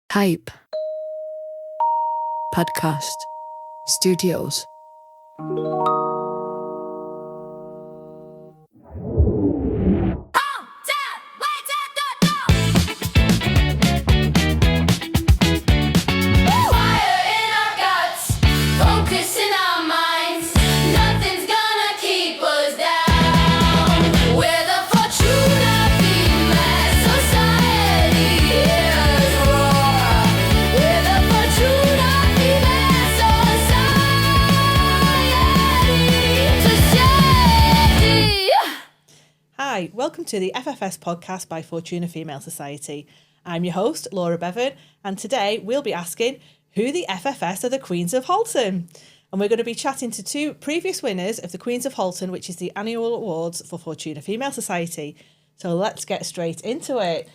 Type Podcast Studios. Hi, welcome to the FFS podcast by Fortuna Female Society. I'm your host, Laura Bevan, and today we'll be asking who the FFS are the Queens of Halton. And we're going to be chatting to two previous winners of the Queens of Halton, which is the annual awards for Fortuna Female Society. So let's get straight into it.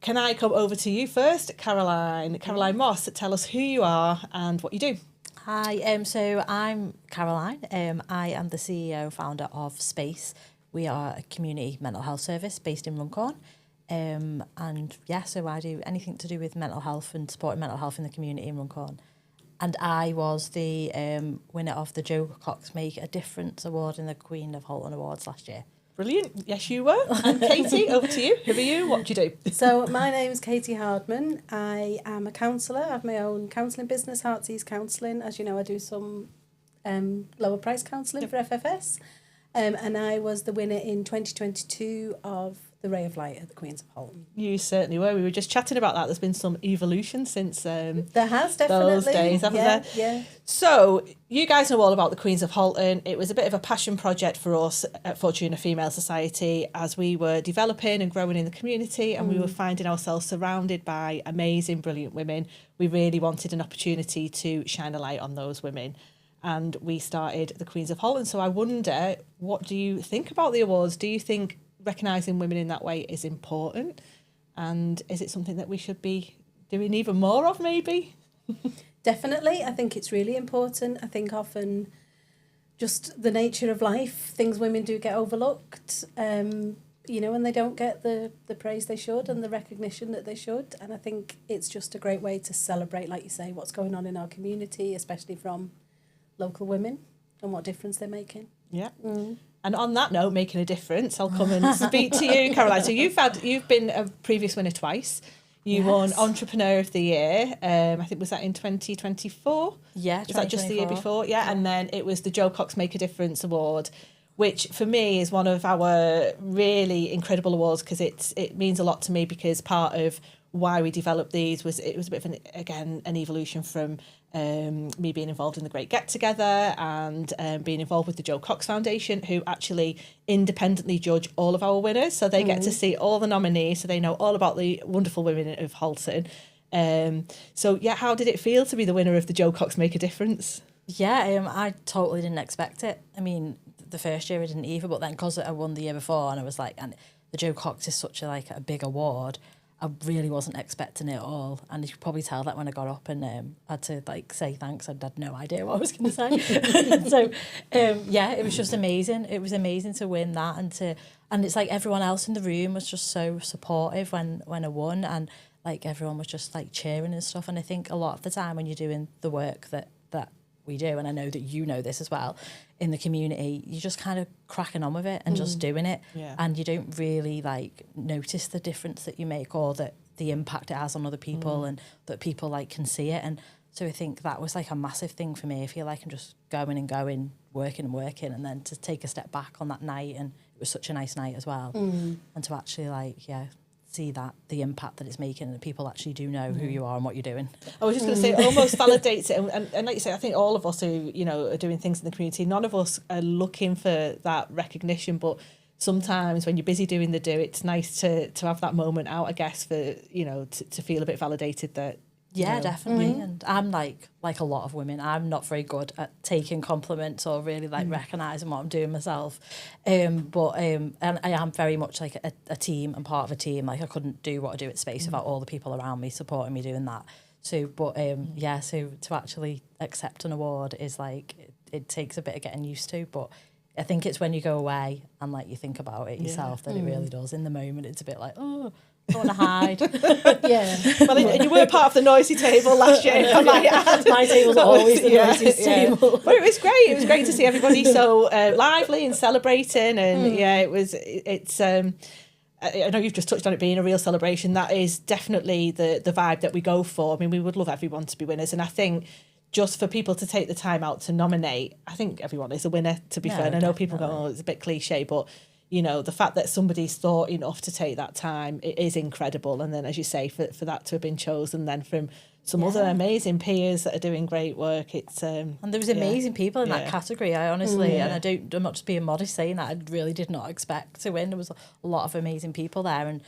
Can I come over to you first, Caroline? Caroline Moss, tell us who you are and what you do. Hi, so I'm Caroline. I am the CEO, founder of Space. We are a community mental health service based in Runcorn. So I do anything to do with mental health and supporting mental health in the community in Runcorn. And I was the winner of the Joe Cox Make a Difference Award in the Queen of Halton Awards last year. Brilliant. Yes, you were. And Katie, over to you. Who are you? What do you do? So my name's Katie Hardman. I am a counsellor. I have my own counselling business, Heartsease Counselling. As you know, I do some lower price counselling for FFS. And I was the winner in 2022 of the Ray of Light at the Queens of Halton. You certainly were. We were just chatting about that. There's been some evolution since there has definitely those days, haven't there? Yeah. So you guys know all about the Queens of Halton. It was a bit of a passion project for us at Fortuna Female Society as we were developing and growing in the community, and we were finding ourselves surrounded by amazing, brilliant women. We really wanted an opportunity to shine a light on those women. And we started the Queens of Halton. So I wonder, what do you think about the awards? Do you think recognising women in that way is important? And is it something that we should be doing even more of, maybe? Definitely. I think it's really important. I think often just the nature of life, things women do get overlooked, and they don't get the praise they should and the recognition that they should. And I think it's just a great way to celebrate, like you say, what's going on in our community, especially from local women and what difference they're making. Yeah. And on that note, making a difference, I'll come and speak to you, Caroline. So you've been a previous winner twice. You won Entrepreneur of the Year. I think, was that in 2024? Yeah, Was that just the year before? Yeah. And then it was the Joe Cox Make a Difference Award, which for me is one of our really incredible awards because it means a lot to me, because part of why we developed these was a bit of an evolution from me being involved in the Great Get Together and being involved with the Joe Cox Foundation, who actually independently judge all of our winners. So they get to see all the nominees, so they know all about the wonderful women of Halton. How did it feel to be the winner of the Joe Cox Make a Difference? Yeah, I totally didn't expect it. I mean, the first year I didn't either, but then because I won the year before, and I was like, and the Joe Cox is such a big award, I really wasn't expecting it at all. And you could probably tell that when I got up and I had to say thanks. I had no idea what I was going to say. So it was just amazing. It was amazing to win that, and it's like everyone else in the room was just so supportive when I won, and like everyone was just like cheering and stuff. And I think a lot of the time when you're doing the work that we do, and I know that you know this as well, in the community, you're just kind of cracking on with it and just doing it. Yeah. And you don't really like notice the difference that you make, or that the impact it has on other people, and that people like can see it. And so I think that was like a massive thing for me. I feel like I'm just going, working, and then to take a step back on that night, and it was such a nice night as well. And to actually see that the impact that it's making, and that people actually do know who you are and what you're doing. I was just going to say, it almost validates it. And like you say, I think all of us who, are doing things in the community, none of us are looking for that recognition, but sometimes when you're busy doing the do, it's nice to have that moment out, I guess, for, to feel a bit validated that, Yeah, definitely. And I'm like a lot of women, I'm not very good at taking compliments or really recognising what I'm doing myself. And I am very much like a team and part of a team. Like I couldn't do what I do at Space without all the people around me supporting me doing that. So to actually accept an award is like, it takes a bit of getting used to, but I think it's when you go away and like you think about it yourself that it really does. In the moment, it's a bit like, oh, I want to hide. Yeah. Well, and you were part of the noisy table last year. I might add. My table's always the noisiest table. But it was great. It was great to see everybody so lively and celebrating. And it's. I know you've just touched on it being a real celebration. That is definitely the vibe that we go for. I mean, we would love everyone to be winners. And I think just for people to take the time out to nominate, I think everyone is a winner, to be fair. And I know people go, oh, it's a bit cliche, but you know, the fact that somebody's thought enough to take that time, it is incredible. And then, as you say, for that to have been chosen then from some other amazing peers that are doing great work, it's and there was amazing people in that category. I honestly, and I'm not just being modest saying that, I really did not expect to win. There was a lot of amazing people there, and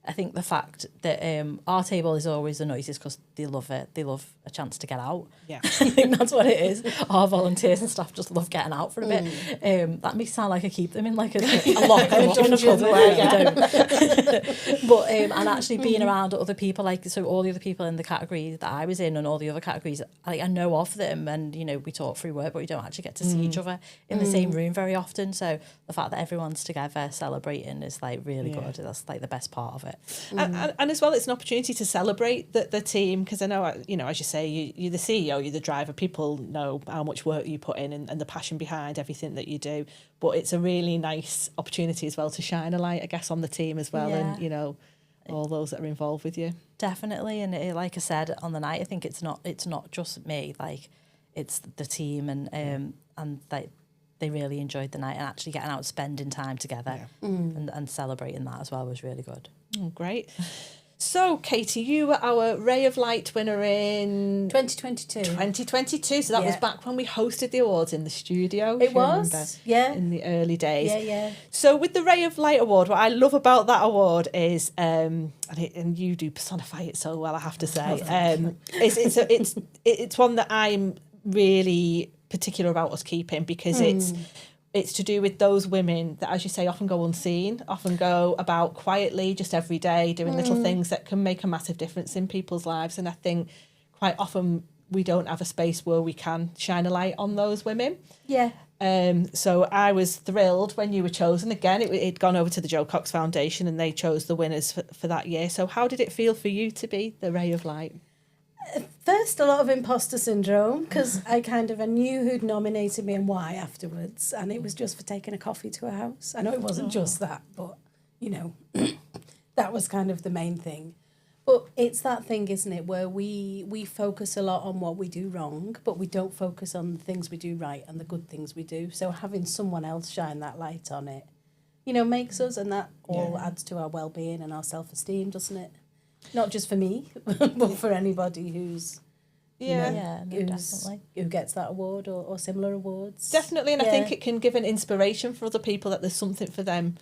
I think the fact that our table is always the noisiest because they love it. They love a chance to get out. Yeah. I think that's what it is. Our volunteers and staff just love getting out for a bit. That may sound like I keep them in like a lock them up in a cupboard. I don't. But and actually being around other people, like so all the other people in the category that I was in and all the other categories, I know of them, and you know we talk through work, but we don't actually get to see each other in the same room very often. So the fact that everyone's together celebrating is like really good. That's like the best part of it. And as well, it's an opportunity to celebrate the team, because I know, you know, as you say, you're the CEO, you're the driver. People know how much work you put in and the passion behind everything that you do. But it's a really nice opportunity as well to shine a light, I guess, on the team as well, and you know, all those that are involved with you. Definitely, and like I said on the night, I think it's not just me, like it's the team, and like they really enjoyed the night, and actually getting out, spending time together, and celebrating that as well was really good. Oh, great. So, Katie, you were our Ray of Light winner in 2022. 2022. So that was back when we hosted the awards in the studio. It was, in the early days. Yeah. So with the Ray of Light award, what I love about that award is, and you do personify it so well, I have to say, it's one that I'm really particular about us keeping, because it's to do with those women that, as you say, often go unseen, often go about quietly, just every day, doing little things that can make a massive difference in people's lives. And I think quite often we don't have a space where we can shine a light on those women. Yeah. So I was thrilled when you were chosen. Again, it'd gone over to the Joe Cox Foundation and they chose the winners for that year. So how did it feel for you to be the Ray of Light? First, a lot of imposter syndrome, because I knew who'd nominated me and why afterwards, and it was just for taking a coffee to a house. I know it wasn't just that, but, you know, that was kind of the main thing. But it's that thing, isn't it, where we focus a lot on what we do wrong, but we don't focus on the things we do right and the good things we do. So having someone else shine that light on it, you know, makes us, and that all adds to our well-being and our self-esteem, doesn't it? Not just for me, but for anybody who's definitely, who gets that award or similar awards. Definitely, and I think it can give an inspiration for other people that there's something for them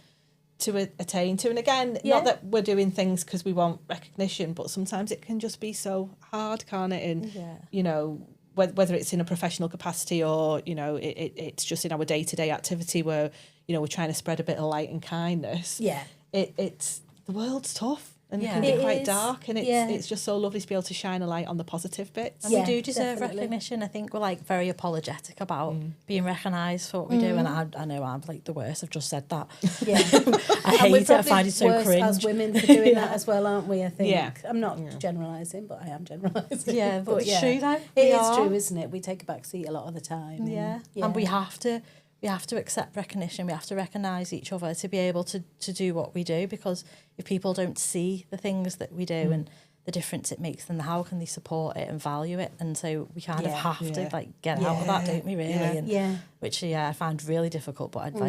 to attain to. And again, not that we're doing things because we want recognition, but sometimes it can just be so hard, can't it? And you know, whether it's in a professional capacity or you know, it's just in our day-to-day activity where you know we're trying to spread a bit of light and kindness. Yeah, it's the world's tough. And it can be quite dark, and it's just so lovely to be able to shine a light on the positive bits. And we do deserve recognition. I think we're like very apologetic about being recognised for what we do, and I know I'm like the worst. I've just said that. Yeah, I hate it. I find it so cringe. As women for doing that as well, aren't we? I think. I'm not generalising, but I am generalising. Yeah, but it's true though. It is true, isn't it? We take a back seat a lot of the time. And we have to. We have to accept recognition. We have to recognise each other to be able to do what we do, because if people don't see the things that we do and the difference it makes, then how can they support it and value it? And so we kind of have to like get out of that, don't we? Really, and which I find really difficult. But I'd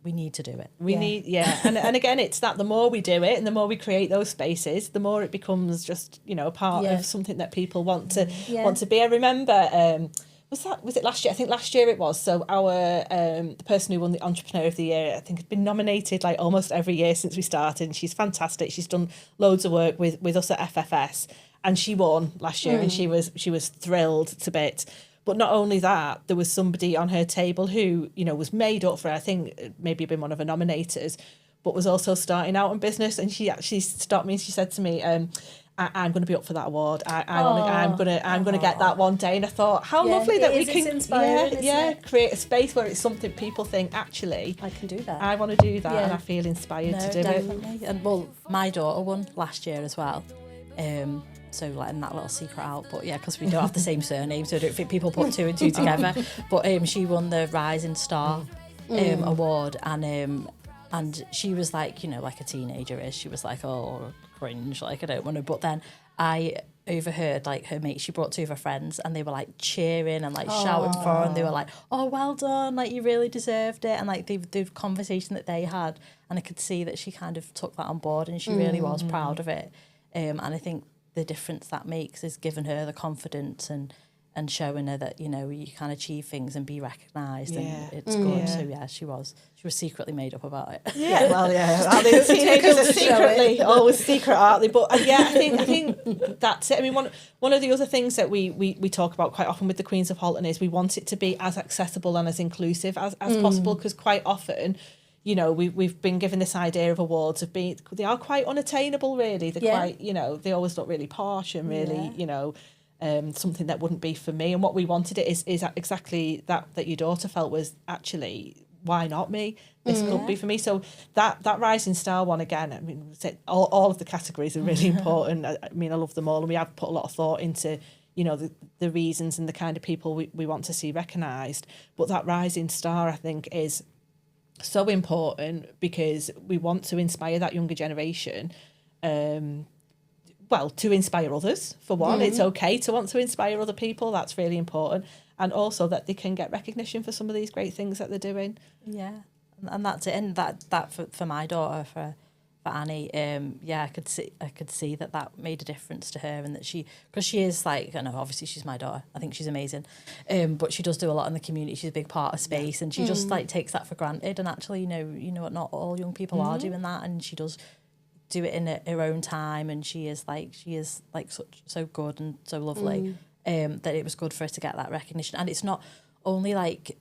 we need to do it. We need and again, it's that the more we do it and the more we create those spaces, the more it becomes just a part of something that people want to be. I remember. Was it last year? I think last year it was. So our the person who won the Entrepreneur of the Year, I think, has been nominated like almost every year since we started. And she's fantastic. She's done loads of work with us at FFS, and she won last year, and she was thrilled to bits. But not only that, there was somebody on her table who was made up for, I think, maybe been one of her nominators, but was also starting out in business. And she actually stopped me and she said to me, I'm going to be up for that award. I'm going to get that one day. And I thought, how lovely that we can, create a space where it's something people think, actually, I can do that. I want to do that, and I feel inspired to do definitely. it. And well, my daughter won last year as well. So letting that little secret out, but yeah, because we don't have the same surname, so I don't think people put two and two together. But she won the Rising Star award, and she was like, you know, like a teenager is. She was like, oh, cringe, like I don't want to. But then I overheard like her mates, she brought two of her friends, and they were like cheering and like shouting for her, and they were like, oh, well done, like you really deserved it. And like the conversation that they had, and I could see that she kind of took that on board, and she really was proud of it. And I think the difference that makes is giving her the confidence and showing her that, you know, you can achieve things and be recognised, and it's good. So yeah, she was secretly made up about it. Yeah, well, yeah, I mean, teenagers are secretly always secret, aren't they? But yeah, I think that's it. I mean, one of the other things that we talk about quite often with the Queens of Halton is we want it to be as accessible and as inclusive as possible, because quite often, you know, we've been given this idea of awards of being, they are quite unattainable, really. They're quite, you know, they always look really posh and really, you know, something that wouldn't be for me. And what we wanted it is exactly that your daughter felt was, actually, why not me? This could be for me. So that Rising Star one, again, I mean, all of the categories are really important. I mean, I love them all, and we have put a lot of thought into, you know, the reasons and the kind of people we want to see recognised. But that Rising Star, I think, is so important because we want to inspire that younger generation. Well, to inspire others, for one. It's okay to want to inspire other people. That's really important. And also that they can get recognition for some of these great things that they're doing. Yeah, and that's it. And that for my daughter, for Annie, I could see that made a difference to her, and that because she is like, I know, obviously she's my daughter. I think she's amazing, but she does do a lot in the community. She's a big part of space, and she just like takes that for granted. And actually, you know what, not all young people are doing that, and she does do it in her own time, and she is so good and so lovely, that it was good for her to get that recognition. And it's not only like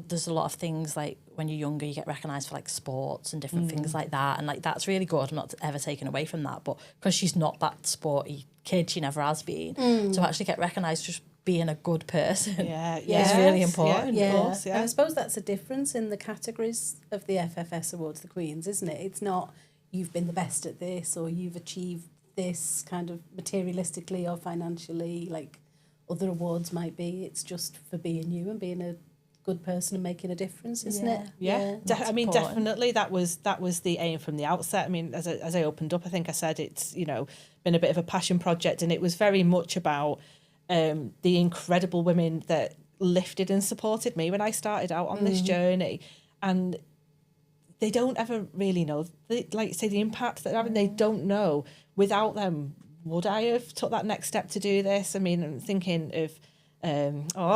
there's a lot of things like when you're younger you get recognised for like sports and different things like that, and like that's really good. I'm not ever taken away from that, but because she's not that sporty kid, she never has been, to actually get recognised just being a good person is really important. And I suppose that's a difference in the categories of the FFS Awards, the Queens, isn't it? It's not you've been the best at this, or you've achieved this kind of materialistically or financially, like other awards might be. It's just for being you and being a good person and making a difference, isn't it? I mean, definitely that was the aim from the outset. I mean, as I opened up, I think I said it's, you know, been a bit of a passion project, and it was very much about the incredible women that lifted and supported me when I started out on this journey. And they don't ever really know, like you say, the impact that they're having. They don't know. Without them, would I have took that next step to do this? I mean, I'm thinking of,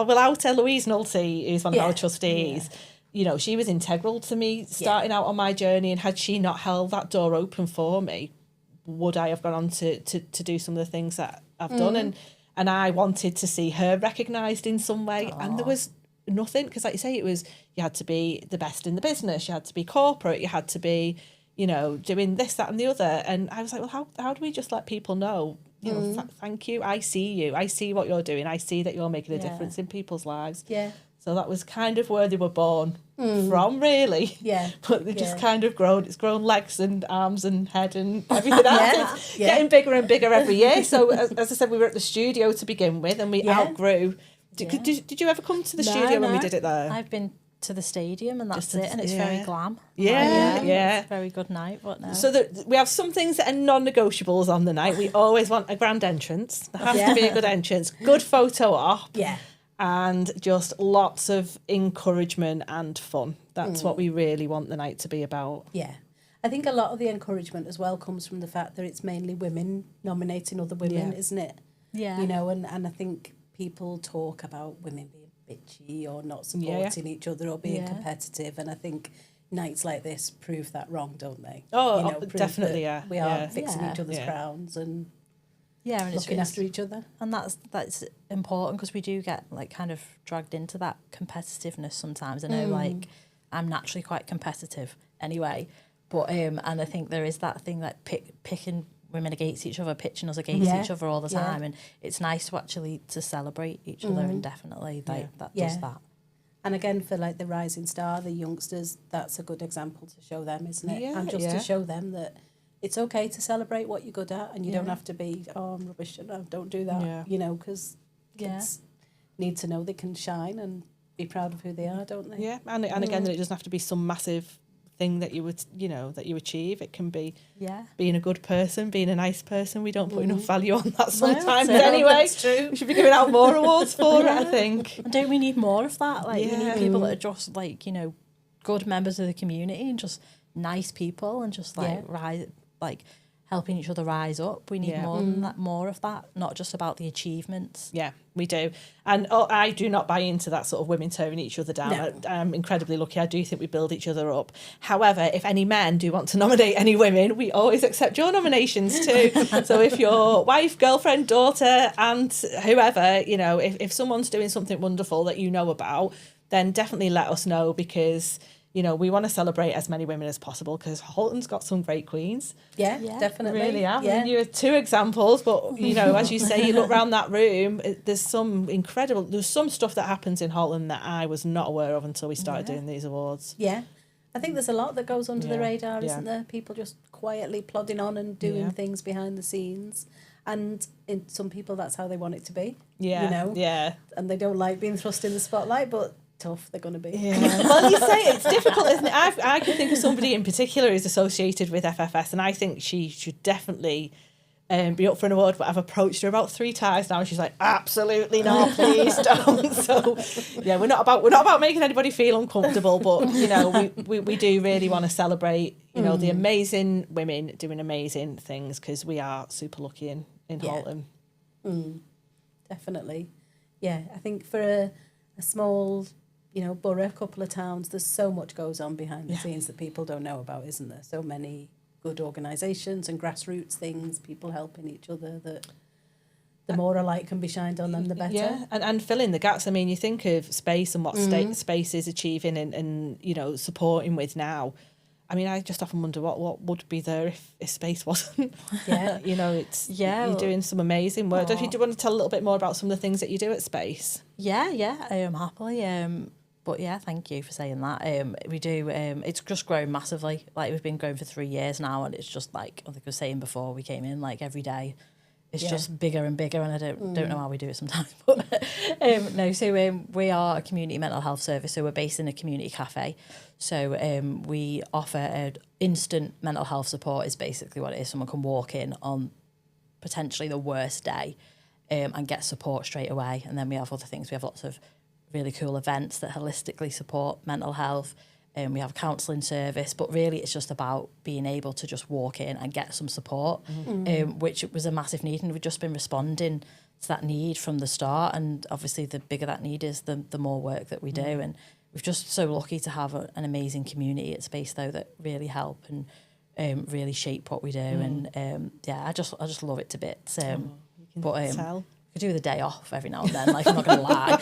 without Louise Nolte, who's one of our trustees, you know, she was integral to me starting out on my journey, and had she not held that door open for me, would I have gone on to do some of the things that I've done? And I wanted to see her recognised in some way, and there was nothing, because like you say, it was, you had to be the best in the business, you had to be corporate, you had to be, you know, doing this, that and the other. And I was like, well, how do we just let people know, you know, thank you, I see what you're doing, I see that you're making a difference in people's lives. So that was kind of where they were born from, really. But they've just kind of grown. It's grown legs and arms and head and everything else. It's getting bigger and bigger every year. So as I said, we were at the studio to begin with, and we outgrew. Did you ever come to the studio when we did it there? I've been to the stadium, and that's it, and it's very glam. It's a very good night. But no. So we have some things that are non-negotiables on the night. We always want a grand entrance. There has to be a good entrance, good photo op, and just lots of encouragement and fun. That's what we really want the night to be about. I think a lot of the encouragement as well comes from the fact that it's mainly women nominating other women, isn't it? You know, and I think people talk about women being bitchy or not supporting each other or being competitive, and I think nights like this prove that wrong, don't they? Definitely, we are fixing each other's crowns and and looking after each other, and that's important, because we do get like kind of dragged into that competitiveness sometimes. I know like I'm naturally quite competitive anyway, but and I think there is that thing like picking women against each other, pitching us against each other all the time, and it's nice to actually to celebrate each other, and definitely like that does that. And again, for like the rising star, the youngsters, that's a good example to show them, isn't it? Yeah, And just to show them that it's okay to celebrate what you're good at, and you don't have to be, oh, I'm rubbish, and don't do that, you know, because kids need to know they can shine and be proud of who they are, don't they? Yeah, and again, that it doesn't have to be some massive thing that you would, you know, that you achieve. It can be being a good person, being a nice person. We don't put enough value on that sometimes anyway. That's true. We should be giving out more awards for it, I think. And don't we need more of that? Like, we need people that are just like, you know, good members of the community and just nice people and just like rise, like helping each other rise up. We need more than that, more of that, not just about the achievements. Yeah, we do. And I do not buy into that sort of women tearing each other down. No. I'm incredibly lucky. I do think we build each other up. However, if any men do want to nominate any women, we always accept your nominations too. So if your wife, girlfriend, daughter, aunt, whoever, you know, if someone's doing something wonderful that you know about, then definitely let us know, because you know, we want to celebrate as many women as possible, because Halton's got some great queens. Yeah, definitely. Really have. Yeah. I mean, you have 2 examples, but, you know, as you say, you look around that room, there's some stuff that happens in Halton that I was not aware of until we started doing these awards. Yeah. I think there's a lot that goes under the radar, isn't there? People just quietly plodding on and doing things behind the scenes. And in some people, that's how they want it to be. Yeah. You know? Yeah. And they don't like being thrust in the spotlight, but tough they're going to be. Yeah. Well, you say it's difficult, isn't it? I can think of somebody in particular who's associated with FFS, and I think she should definitely be up for an award, but I've approached her about 3 times now, and she's like, absolutely not, please don't. So yeah, we're not about making anybody feel uncomfortable, but you know, we do really want to celebrate, you know, the amazing women doing amazing things, because we are super lucky in Halton. Definitely. Yeah, I think for a small, you know, borough, a couple of towns, there's so much goes on behind the scenes that people don't know about, isn't there? So many good organisations and grassroots things, people helping each other, that the more a light can be shined on them, the better. Yeah, and fill in the gaps. I mean, you think of space and what space is achieving and, you know, supporting with now. I mean, I just often wonder what would be there if space wasn't. Yeah. You know, you're doing some amazing work. Do you want to tell a little bit more about some of the things that you do at Space? Yeah, happily. But yeah, thank you for saying that. We do, it's just grown massively. Like, we've been going for 3 years now, and it's just like, I think I was saying before we came in, like every day, it's just bigger and bigger, and I don't know how we do it sometimes. But we are a community mental health service, so we're based in a community cafe. So we offer instant mental health support is basically what it is. Someone can walk in on potentially the worst day and get support straight away. And then we have other things. We have lots of really cool events that holistically support mental health. We have a counselling service, but really it's just about being able to just walk in and get some support, which was a massive need, and we've just been responding to that need from the start. And obviously the bigger that need is, the more work that we do. And we're just so lucky to have an amazing community at Space, though, that really help and really shape what we do. And I just love it to bits. Tell. I do the day off every now and then, like, I'm not going to lie.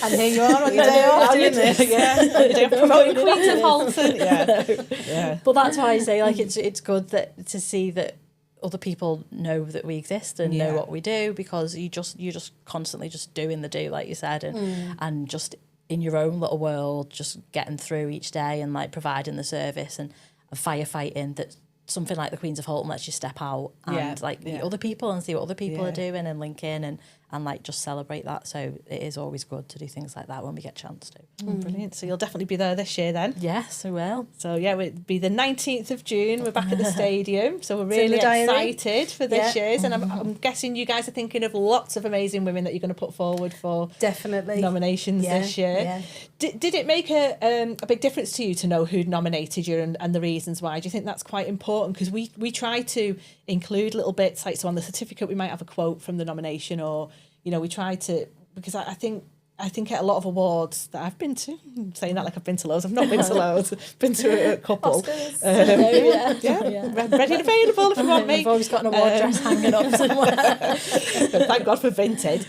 And here you are on your day off doing this. Yeah, promoting Queens of Halton. Yeah. But that's why I say, like, it's good to see that other people know that we exist and know what we do, because you're just constantly just doing the do, like you said, and just in your own little world, just getting through each day and like providing the service and firefighting. That something like the Queens of Halton lets you step out and meet other people and see what other people are doing and link in and like just celebrate that. So it is always good to do things like that when we get a chance to. Brilliant. So you'll definitely be there this year then? Yes, we will. So yeah, it'll be the 19th of June. We're back at the stadium. So we're really excited for this year's. And I'm guessing you guys are thinking of lots of amazing women that you're going to put forward for definitely nominations this year. Yeah. Did it make a big difference to you to know who'd nominated you and the reasons why? Do you think that's quite important? Because we try to include little bits, like so on the certificate we might have a quote from the nomination, or you know, we try to, because I think at a lot of awards that I've been to, I'm saying that like I've been to loads, I've not been to loads, been to a couple. Ready and available if you want me. I've always got an award dress hanging up somewhere. Thank God for Vinted.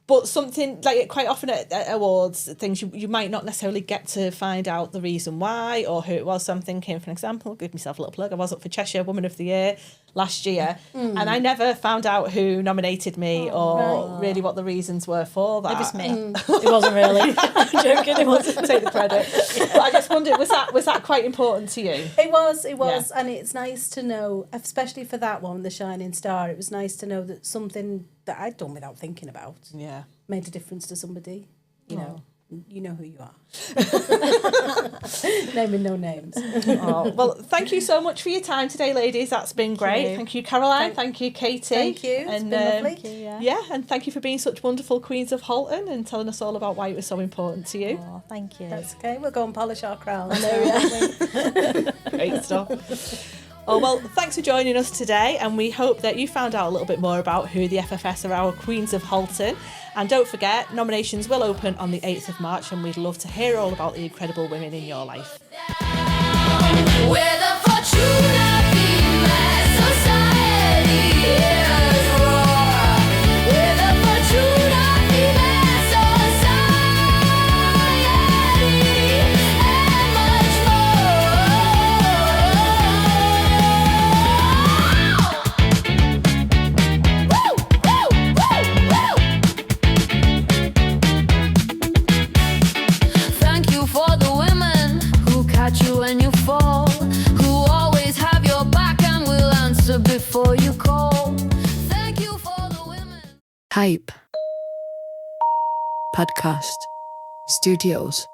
But something like quite often at awards things, you might not necessarily get to find out the reason why or who it was. So I'm thinking, for an example, I'll give myself a little plug. I was up for Cheshire Woman of the Year last year, and I never found out who nominated me or really what the reasons were for that. It was me. It wasn't really. I'm joking. It wasn't. Take the credit. But I just wondered, was that quite important to you? It was, and it's nice to know, especially for that one, the Shining Star. It was nice to know that something that I'd done without thinking about made a difference to somebody. You know, you know who you are. Naming no names. Well, thank you so much for your time today, ladies. That's been great. Thank you, Caroline. Thank you, Katie. Thank you. It's been lovely. And thank you for being such wonderful Queens of Halton and telling us all about why it was so important to you. Oh, thank you. That's okay. We'll go and polish our crowns. Great stuff. Oh, well, thanks for joining us today, and we hope that you found out a little bit more about who the FFS are, our Queens of Halton. And don't forget, nominations will open on the 8th of March, and we'd love to hear all about the incredible women in your life. We're the Fortuna Female Society. Here's roar. We're the Fortuna Female Society. And much more. Woo, woo, woo, woo. Thank you for the women who catch you when you fall, who always have your back and will answer before you call. Thank you for the women. Hype. Podcast. Studios.